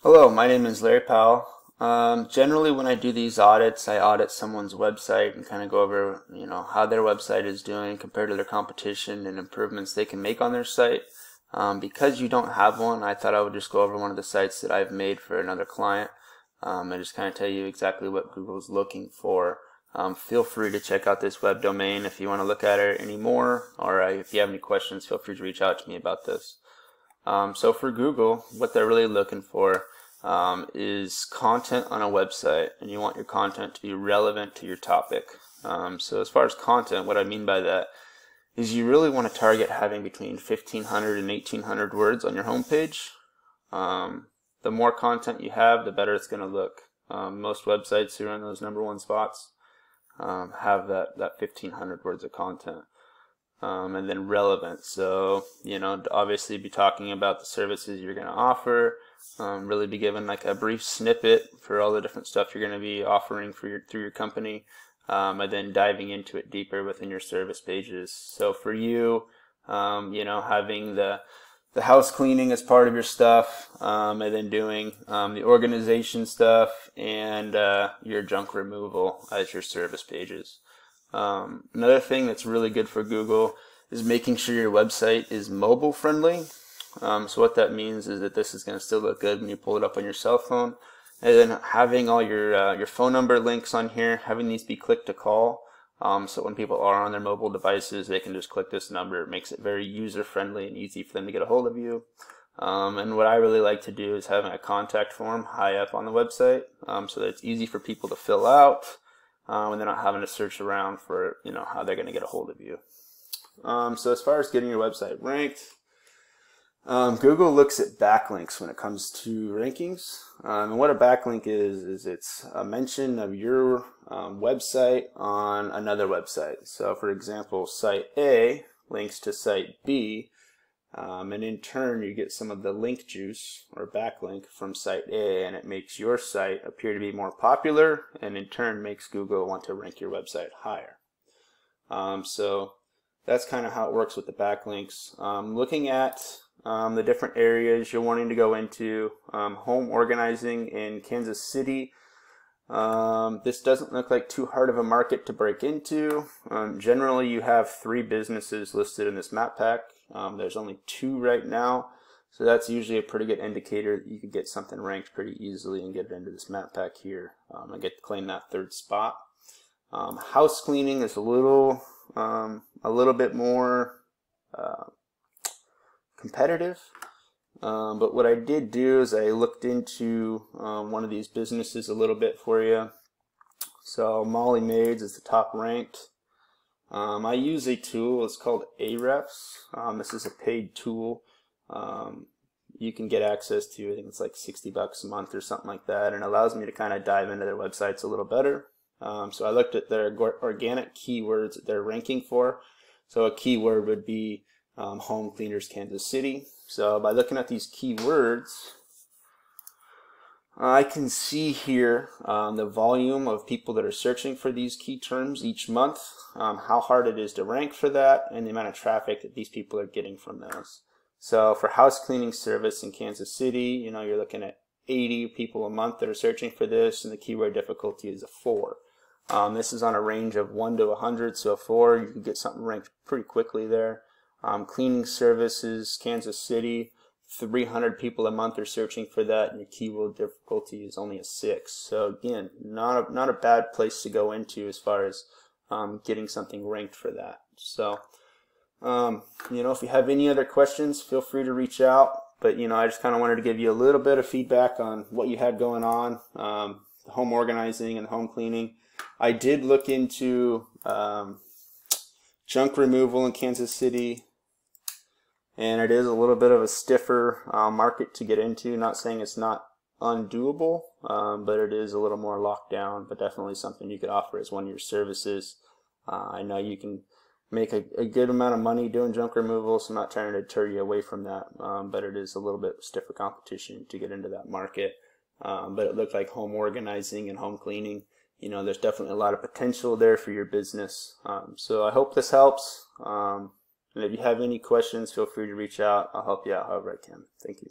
Hello, my name is Larry Powell. Generally, when I do these audits, I audit someone's website and kind of go over, how their website is doing compared to their competition and improvements they can make on their site. Because you don't have one, I thought I would just go over one of the sites that I've made for another client and just kind of tell you exactly what Google's looking for. Feel free to check out this web domain if you want to look at it anymore, or if you have any questions, feel free to reach out to me about this. So for Google, what they're really looking for is content on a website, and you want your content to be relevant to your topic. So as far as content, what I mean by that is you really want to target having between 1,500 and 1,800 words on your homepage. The more content you have, the better it's going to look. Most websites who are in those #1 spots have that 1,500 words of content. And then relevant, so obviously be talking about the services you're going to offer, really be given like a brief snippet for all the different stuff you're going to be offering through your company, and then diving into it deeper within your service pages. So for you, having the house cleaning as part of your stuff, and then doing the organization stuff and your junk removal as your service pages. Another thing that's really good for Google is making sure your website is mobile friendly. So what that means is that this is going to still look good when you pull it up on your cell phone, and then having all your phone number links on here, having these be click to call, so when people are on their mobile devices they can just click this number. It makes it very user friendly and easy for them to get a hold of you. And what I really like to do is having a contact form high up on the website, so that it's easy for people to fill out. And they're not having to search around for how they're going to get a hold of you. So as far as getting your website ranked, Google looks at backlinks when it comes to rankings. And what a backlink is it's a mention of your website on another website. So for example, site A links to site B, and in turn you get some of the link juice or backlink from site A, and it makes your site appear to be more popular, and in turn makes Google want to rank your website higher. So that's kind of how it works with the backlinks. Looking at the different areas you're wanting to go into, home organizing in Kansas City. This doesn't look like too hard of a market to break into. Generally you have 3 businesses listed in this map pack. There's only 2 right now, so that's usually a pretty good indicator that you could get something ranked pretty easily and get it into this map pack here and get to claim that 3rd spot. House cleaning is a little bit more competitive, but what I did do is I looked into one of these businesses a little bit for you. So Molly Maids is the top ranked. I use a tool, it's called Ahrefs. This is a paid tool. You can get access to, I think it's like $60 a month or something like that, and it allows me to kind of dive into their websites a little better. So I looked at their organic keywords that they're ranking for. So a keyword would be home cleaners Kansas City. So by looking at these keywords, I can see here the volume of people that are searching for these key terms each month, how hard it is to rank for that, and the amount of traffic that these people are getting from those. So for house cleaning service in Kansas City, you're looking at 80 people a month that are searching for this, and the keyword difficulty is a 4. This is on a range of 1 to 100, so a 4, you can get something ranked pretty quickly there. Cleaning services, Kansas City, 300 people a month are searching for that, and your keyword difficulty is only a 6. So again, not a bad place to go into as far as getting something ranked for that. So if you have any other questions, feel free to reach out. But I just kind of wanted to give you a little bit of feedback on what you had going on, the home organizing and home cleaning. I did look into junk removal in Kansas City, and it is a little bit of a stiffer market to get into. Not saying it's not undoable, but it is a little more locked down, but definitely something you could offer as one of your services. I know you can make a good amount of money doing junk removal, so I'm not trying to deter you away from that, but it is a little bit stiffer competition to get into that market. But it looked like home organizing and home cleaning, there's definitely a lot of potential there for your business. So I hope this helps. And if you have any questions, feel free to reach out. I'll help you out however I can. Thank you.